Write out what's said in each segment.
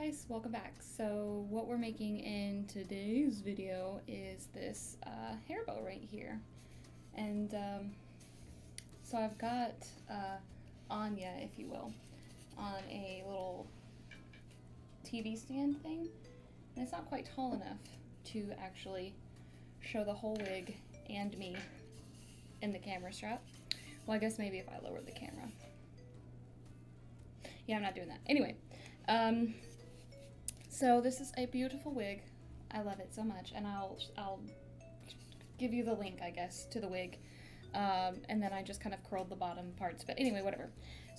guys, welcome back. So what we're making in today's video is this hair bow right here. And so I've got Anya, if you will, on a little TV stand thing. And it's not quite tall enough to actually show the whole wig and me in the camera strap. Well, I guess maybe if I lower the camera. Yeah, I'm not doing that. Anyway, so this is a beautiful wig. I love it so much, and I'll give you the link, I guess, to the wig. And then I just kind of curled the bottom parts, but anyway, whatever.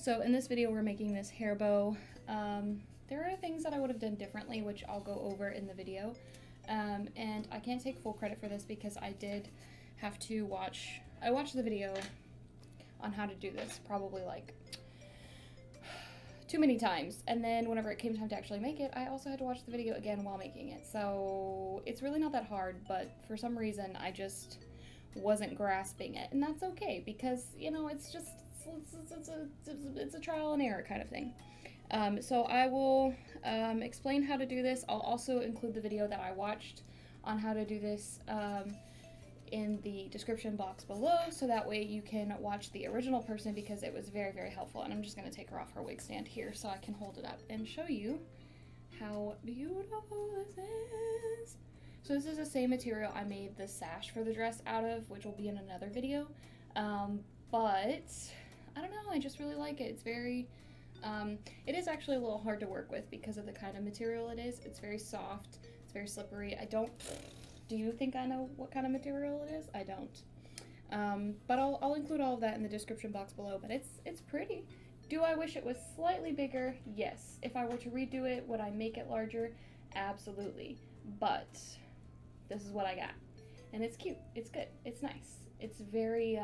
So in this video, we're making this hair bow. There are things that I would have done differently, which I'll go over in the video. And I can't take full credit for this because I did have to watch the video on how to do this, probably like too many times, and then whenever it came time to actually make it, I also had to watch the video again while making it. So it's really not that hard, but for some reason I just wasn't grasping it, and that's okay because, you know, it's a trial and error kind of thing. So I will explain how to do this. I'll also include the video that I watched on how to do this in the description box below, so that way you can watch the original person because it was very, very helpful. And I'm just going to take her off her wig stand here so I can hold it up and show you how beautiful this is. So this is the same material I made the sash for the dress out of, which will be in another video. But I don't know, I just really like it. It's very, it is actually a little hard to work with because of the kind of material it is. It's very soft, it's very slippery. Do you think I know what kind of material it is? I don't. But I'll include all of that in the description box below, but it's pretty. Do I wish it was slightly bigger? Yes. If I were to redo it, would I make it larger? Absolutely. But this is what I got. And it's cute. It's good. It's nice. It's very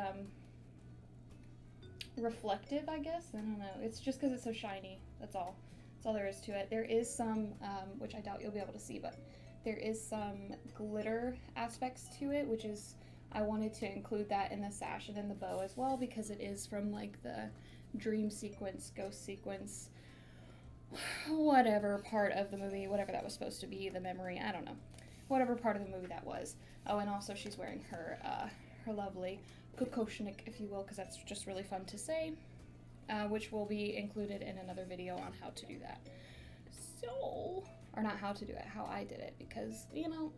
reflective, I guess. I don't know. It's just because it's so shiny. That's all. That's all there is to it. There is some, which I doubt you'll be able to see, but there is some glitter aspects to it, which is, I wanted to include that in the sash and in the bow as well, because it is from like the dream sequence, ghost sequence, whatever part of the movie, whatever that was supposed to be, the memory, I don't know. Whatever part of the movie that was. Oh, and also she's wearing her her lovely kokoshnik, if you will, because that's just really fun to say, which will be included in another video on how to do that. So, or not how to do it, how I did it, because, you know,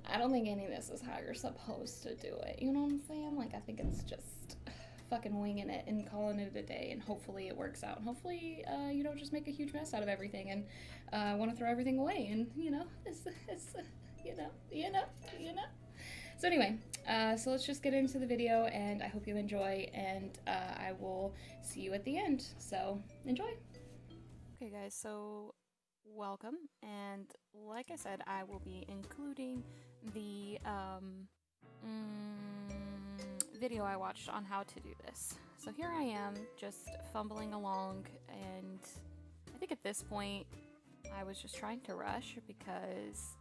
I don't think any of this is how you're supposed to do it, you know what I'm saying? Like, I think it's just fucking winging it and calling it a day, and hopefully it works out, and hopefully you don't just make a huge mess out of everything and want to throw everything away, and, you know, it's you know. So anyway, so let's just get into the video, and I hope you enjoy, and I will see you at the end, so enjoy. Okay guys, so welcome, and like I said, I will be including the video I watched on how to do this. So here I am, just fumbling along, and I think at this point I was just trying to rush because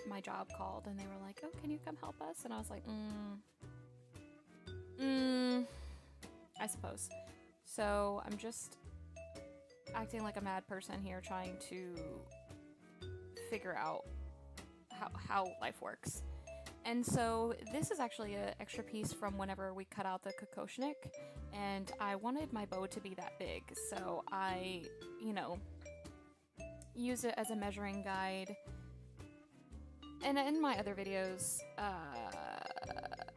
my job called and they were like, oh, can you come help us? And I was like, I suppose. So I'm just acting like a mad person here, trying to figure out how life works. And so this is actually an extra piece from whenever we cut out the kokoshnik, and I wanted my bow to be that big, so I, you know, use it as a measuring guide. And in my other videos,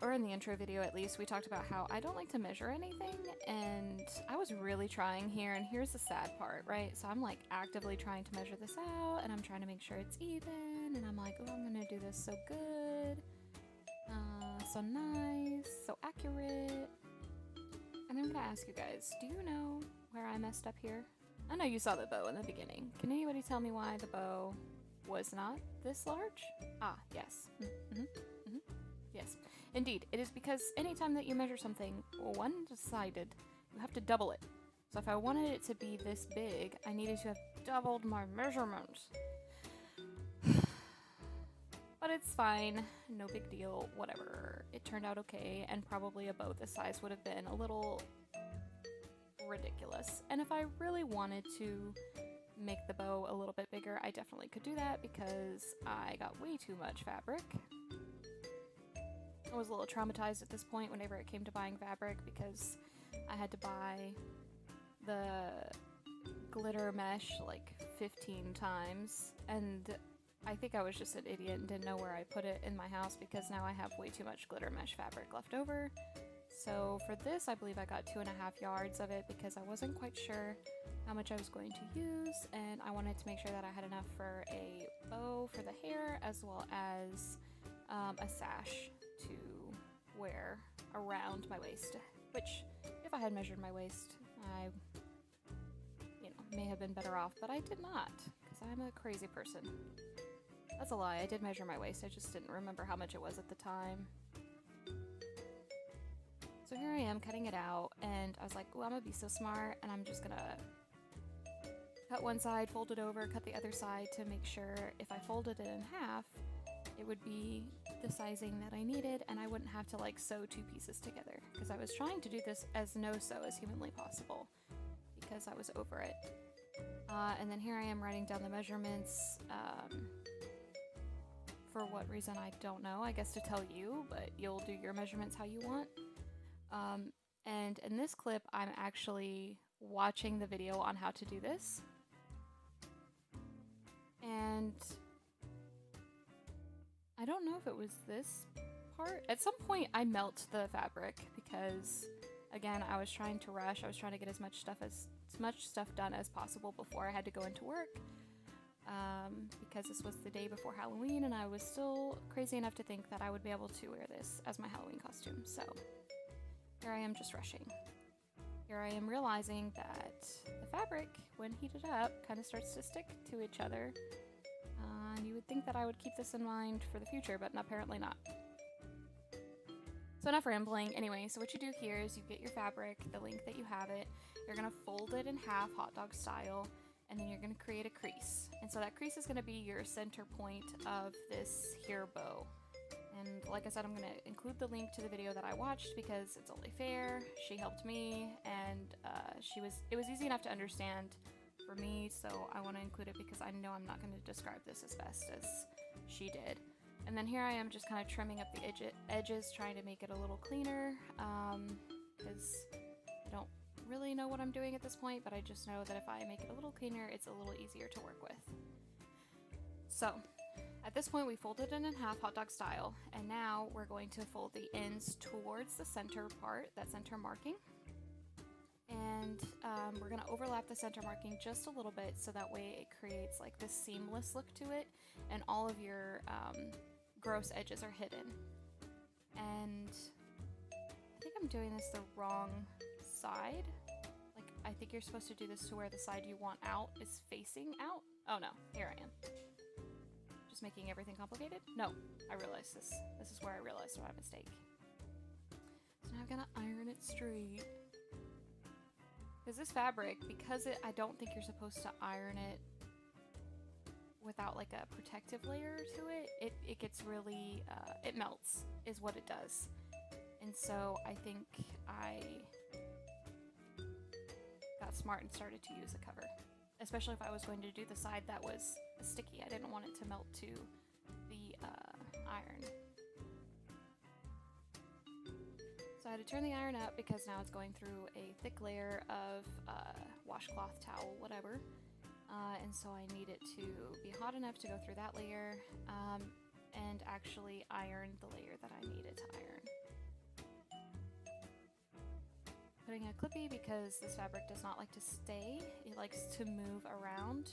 or in the intro video at least, we talked about how I don't like to measure anything, and I was really trying here, and here's the sad part, right? So I'm like actively trying to measure this out, and I'm trying to make sure it's even, and I'm like, oh, I'm gonna do this so good, so nice, so accurate. And I'm gonna ask you guys, do you know where I messed up here? I know you saw the bow in the beginning. Can anybody tell me why the bow was not this large? Ah, yes. Yes. Indeed, it is because anytime that you measure something one-sided, you have to double it. So if I wanted it to be this big, I needed to have doubled my measurements. But it's fine, no big deal, whatever. It turned out okay, and probably a bow this size would have been a little ridiculous. And if I really wanted to make the bow a little bit bigger, I definitely could do that because I got way too much fabric. I was a little traumatized at this point whenever it came to buying fabric because I had to buy the glitter mesh like 15 times, and I think I was just an idiot and didn't know where I put it in my house because now I have way too much glitter mesh fabric left over. So for this, I believe I got 2.5 yards of it because I wasn't quite sure how much I was going to use, and I wanted to make sure that I had enough for a bow for the hair as well as a sash to wear around my waist, which if I had measured my waist, I may have been better off, but I did not because I'm a crazy person. That's a lie, I did measure my waist, I just didn't remember how much it was at the time. So here I am cutting it out, and I was like, oh, I'm gonna be so smart, and I'm just gonna cut one side, fold it over, cut the other side to make sure if I folded it in half, it would be the sizing that I needed, and I wouldn't have to like sew two pieces together, because I was trying to do this as no sew as humanly possible, because I was over it. And then here I am writing down the measurements, for what reason I don't know, I guess to tell you, but you'll do your measurements how you want. And in this clip, I'm actually watching the video on how to do this. And I don't know if it was this part. At some point, I melt the fabric because, again, I was trying to rush. I was trying to get as much stuff done as possible before I had to go into work. Because this was the day before Halloween, and I was still crazy enough to think that I would be able to wear this as my Halloween costume. So here I am just rushing. Here I am realizing that the fabric, when heated up, kind of starts to stick to each other. And you would think that I would keep this in mind for the future, but apparently not. So enough rambling. Anyway, so what you do here is you get your fabric, the length that you have it, you're going to fold it in half, hot dog style, and then you're going to create a crease. And so that crease is going to be your center point of this here bow. And like I said, I'm going to include the link to the video that I watched because it's only fair. She helped me, and it was easy enough to understand for me, so I want to include it because I know I'm not going to describe this as best as she did. And then here I am just kind of trimming up the edges, trying to make it a little cleaner, because I don't really know what I'm doing at this point, but I just know that if I make it a little cleaner, it's a little easier to work with. So at this point, we folded it in half, hot dog style, and now we're going to fold the ends towards the center part, that center marking. And we're going to overlap the center marking just a little bit so that way it creates like this seamless look to it, and all of your gross edges are hidden. And I think I'm doing this the wrong side. Like, I think you're supposed to do this to where the side you want out is facing out. Oh no, here I am. Just making everything complicated? No, I realized this. This is where I realized my mistake. So now I've got to iron it straight. Because this fabric, I don't think you're supposed to iron it without like a protective layer to it. It gets really, it melts is what it does. And so I think I got smart and started to use a cover. Especially if I was going to do the side that was sticky. I didn't want it to melt to the iron. So I had to turn the iron up because now it's going through a thick layer of washcloth, towel, whatever. And so I need it to be hot enough to go through that layer and actually iron the layer that I needed to iron. Putting a clippy because this fabric does not like to stay. It likes to move around.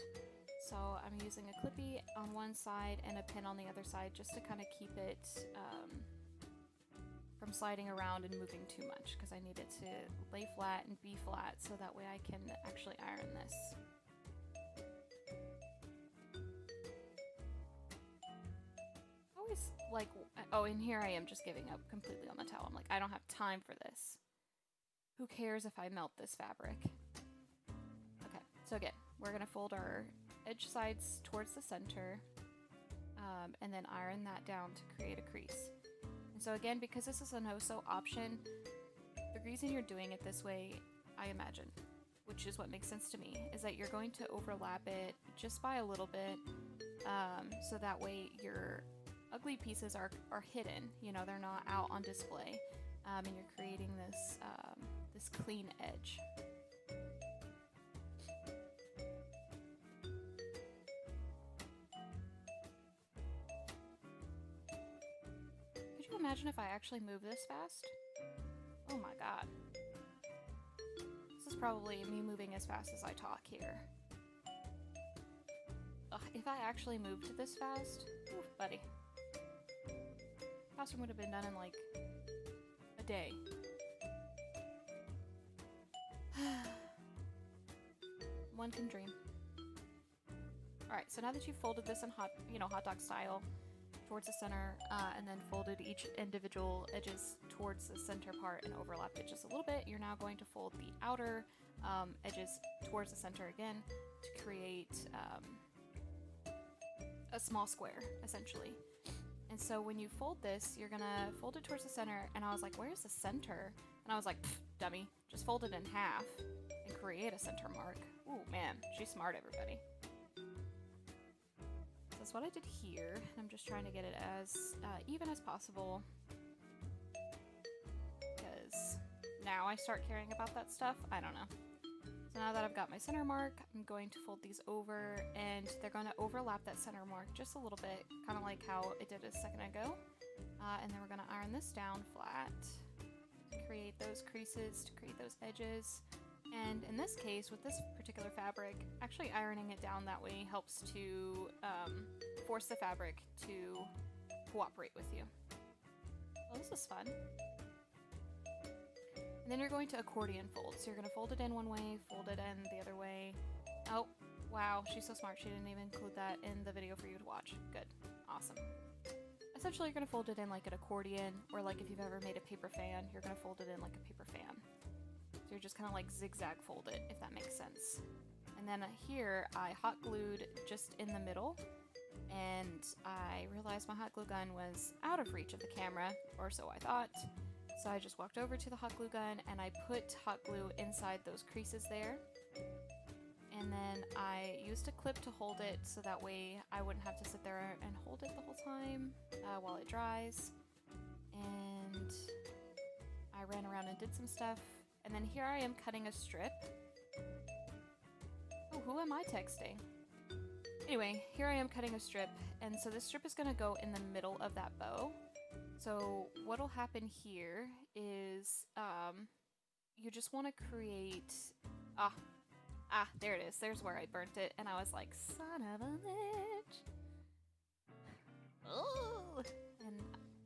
So I'm using a clippy on one side and a pin on the other side just to kind of keep it from sliding around and moving too much, because I need it to lay flat and be flat so that way I can actually iron this. Always like, oh, and here I am just giving up completely on the towel. I'm like, I don't have time for this. Who cares if I melt this fabric? Okay, so again, we're gonna fold our edge sides towards the center and then iron that down to create a crease. And so again, because this is a no-sew option, the reason you're doing it this way, I imagine, which is what makes sense to me, is that you're going to overlap it just by a little bit, so that way your ugly pieces are hidden. You know, they're not out on display, and you're creating this this clean edge. Could you imagine if I actually move this fast? Oh my god. This is probably me moving as fast as I talk here. Ugh, if I actually moved this fast, oof, buddy. Costume would have been done in like a day. One can dream. Alright, so now that you've folded this in hot dog style towards the center, and then folded each individual edges towards the center part and overlapped it just a little bit, you're now going to fold the outer edges towards the center again to create a small square, essentially. And so when you fold this, you're gonna fold it towards the center, and I was like, where's the center? And I was like, dummy, just fold it in half and create a center mark. Ooh, man, she's smart, everybody. So that's what I did here, and I'm just trying to get it as even as possible, because now I start caring about that stuff. I don't know. So now that I've got my center mark, I'm going to fold these over, and they're going to overlap that center mark just a little bit, kind of like how it did a second ago. And then we're going to iron this down flat to create those creases, to create those edges. And in this case, with this particular fabric, actually ironing it down that way helps to force the fabric to cooperate with you. Well, this is fun. And then you're going to accordion fold. So you're going to fold it in one way, fold it in the other way. Oh, wow, she's so smart. She didn't even include that in the video for you to watch. Good. Awesome. Essentially, you're going to fold it in like an accordion, or like if you've ever made a paper fan, you're going to fold it in like a paper fan. So you're just kind of like zigzag fold it, if that makes sense. And then here, I hot glued just in the middle, and I realized my hot glue gun was out of reach of the camera, or so I thought. So I just walked over to the hot glue gun and I put hot glue inside those creases there. And then I used a clip to hold it so that way I wouldn't have to sit there and hold it the whole time while it dries. And I ran around and did some stuff. And then here I am cutting a strip. Oh, who am I texting? Anyway, here I am cutting a strip. And so this strip is going to go in the middle of that bow. So what'll happen here is you just want to create there it is. There's where I burnt it, and I was like, son of a bitch. Oh, and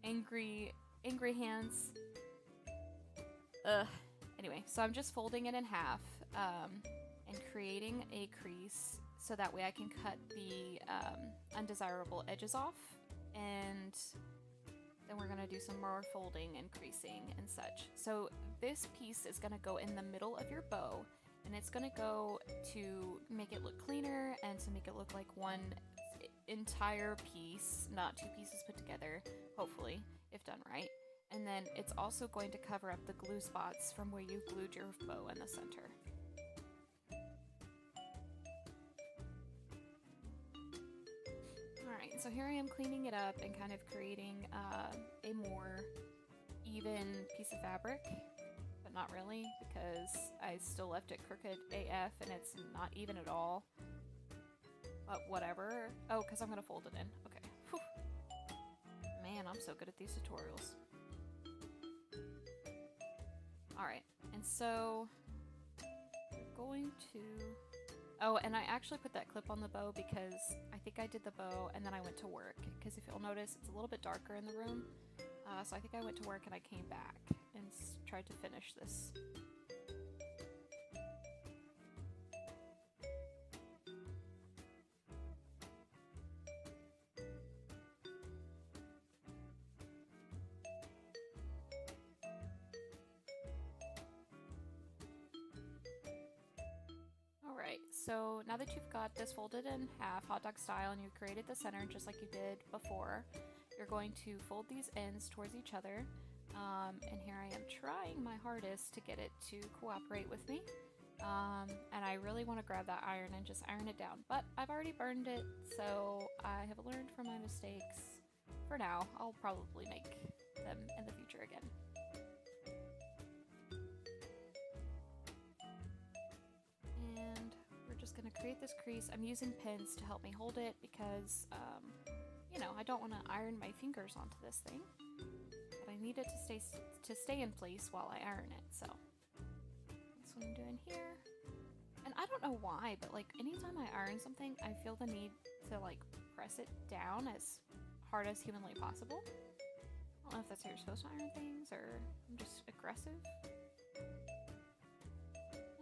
angry hands. Anyway, so I'm just folding it in half and creating a crease so that way I can cut the undesirable edges off, and then we're going to do some more folding and creasing and such. So this piece is going to go in the middle of your bow, and it's going to go to make it look cleaner and to make it look like one entire piece, not two pieces put together, hopefully, if done right. And then it's also going to cover up the glue spots from where you glued your bow in the center. Alright, so here I am cleaning it up and kind of creating a more even piece of fabric, but not really, because I still left it crooked AF and it's not even at all. But whatever. Oh, because I'm going to fold it in. Okay. Whew. Man, I'm so good at these tutorials. Alright, and so we're going to... Oh, and I actually put that clip on the bow because I think I did the bow and then I went to work. Because if you'll notice, it's a little bit darker in the room. So I think I went to work and I came back and tried to finish this. Alright, so now that you've got this folded in half, hot dog style, and you created the center just like you did before, you're going to fold these ends towards each other, And here I am trying my hardest to get it to cooperate with me. And I really want to grab that iron and just iron it down, but I've already burned it, so I have learned from my mistakes. For now, I'll probably make them in the future again. And we're just going to create this crease. I'm using pins to help me hold it because, you know, I don't want to iron my fingers onto this thing, but I need it to stay in place while I iron it, so that's what I'm doing here. And I don't know why, but like anytime I iron something, I feel the need to like press it down as hard as humanly possible. I don't know if that's how you're supposed to iron things, or I'm just aggressive. I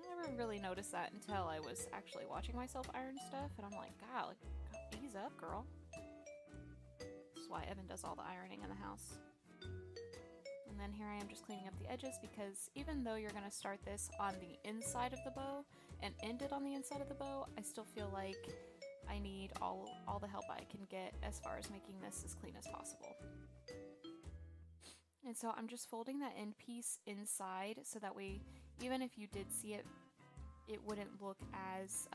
never really noticed that until I was actually watching myself iron stuff, and I'm like, God, ease up, girl. This is why Evan does all the ironing in the house. And then here I am just cleaning up the edges, because even though you're going to start this on the inside of the bow and end it on the inside of the bow, I still feel like I need all the help I can get as far as making this as clean as possible. And so I'm just folding that end piece inside so that way, even if you did see it, it wouldn't look as,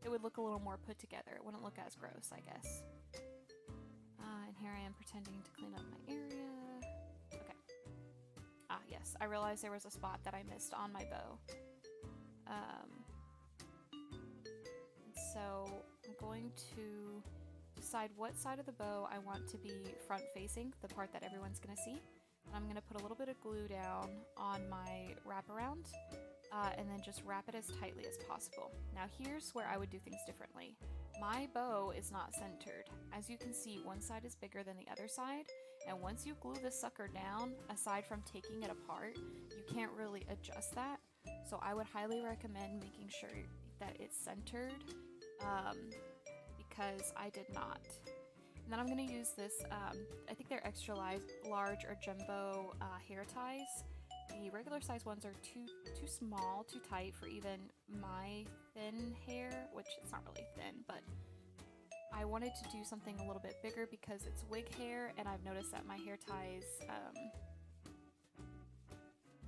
it would look a little more put together. It wouldn't look as gross, I guess. And here I am pretending to clean up my area. Okay. Ah, yes. I realized there was a spot that I missed on my bow. So I'm going to decide what side of the bow I want to be front facing, the part that everyone's going to see. And I'm going to put a little bit of glue down on my wraparound, and then just wrap it as tightly as possible. Now here's where I would do things differently. My bow is not centered. As you can see, one side is bigger than the other side, and once you glue this sucker down, aside from taking it apart, you can't really adjust that. So I would highly recommend making sure that it's centered, because I did not. And then I'm going to use this, I think they're extra large or jumbo hair ties. The regular size ones are too small, too tight for even my thin hair, which it's not really thin, but I wanted to do something a little bit bigger because it's wig hair, and I've noticed that my hair ties,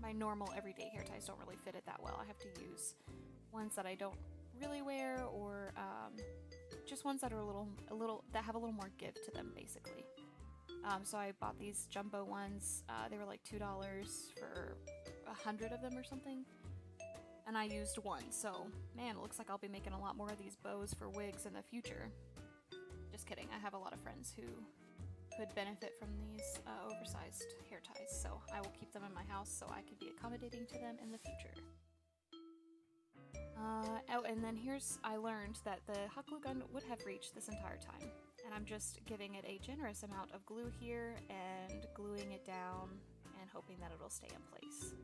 my normal everyday hair ties don't really fit it that well. I have to use ones that I don't really wear, or just ones that are a little that have a little more give to them, basically. So I bought these jumbo ones. They were like $2 for 100 of them or something, and I used one. So man, it looks like I'll be making a lot more of these bows for wigs in the future. Just kidding. I have a lot of friends who could benefit from these oversized hair ties, so I will keep them in my house so I can be accommodating to them in the future. Oh, and then I learned that the hot glue gun would have reached this entire time. And I'm just giving it a generous amount of glue here and gluing it down and hoping that it'll stay in place.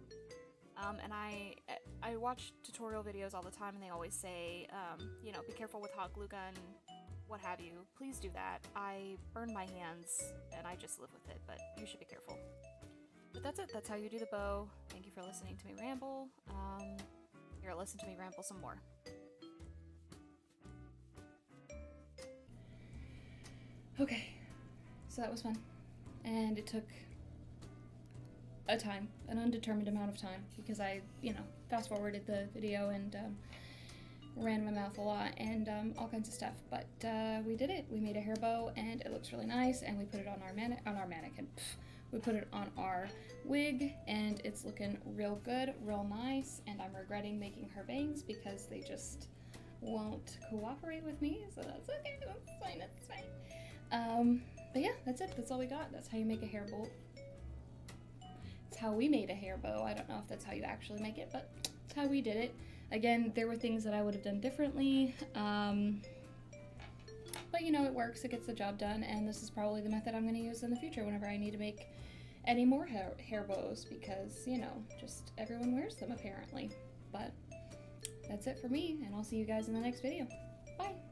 And I watch tutorial videos all the time, and they always say, you know, be careful with hot glue gun, what have you. Please do that. I burn my hands and I just live with it, but you should be careful. But that's it. That's how you do the bow. Thank you for listening to me ramble. Here, listen to me ramble some more. Okay, so that was fun, and it took an undetermined amount of time, because I, fast forwarded the video and ran my mouth a lot and all kinds of stuff, but we did it. We made a hair bow, and it looks really nice, and we put it on our mannequin. We put it on our wig, and it's looking real good, real nice, and I'm regretting making her bangs because they just won't cooperate with me, so that's okay, that's fine. But yeah, that's it. That's all we got. That's how you make a hair bow. It's how we made a hair bow. I don't know if that's how you actually make it, but it's how we did it. Again, there were things that I would have done differently, but it works. It gets the job done, and this is probably the method I'm going to use in the future whenever I need to make any more hair bows, because, just everyone wears them apparently. But that's it for me, and I'll see you guys in the next video. Bye!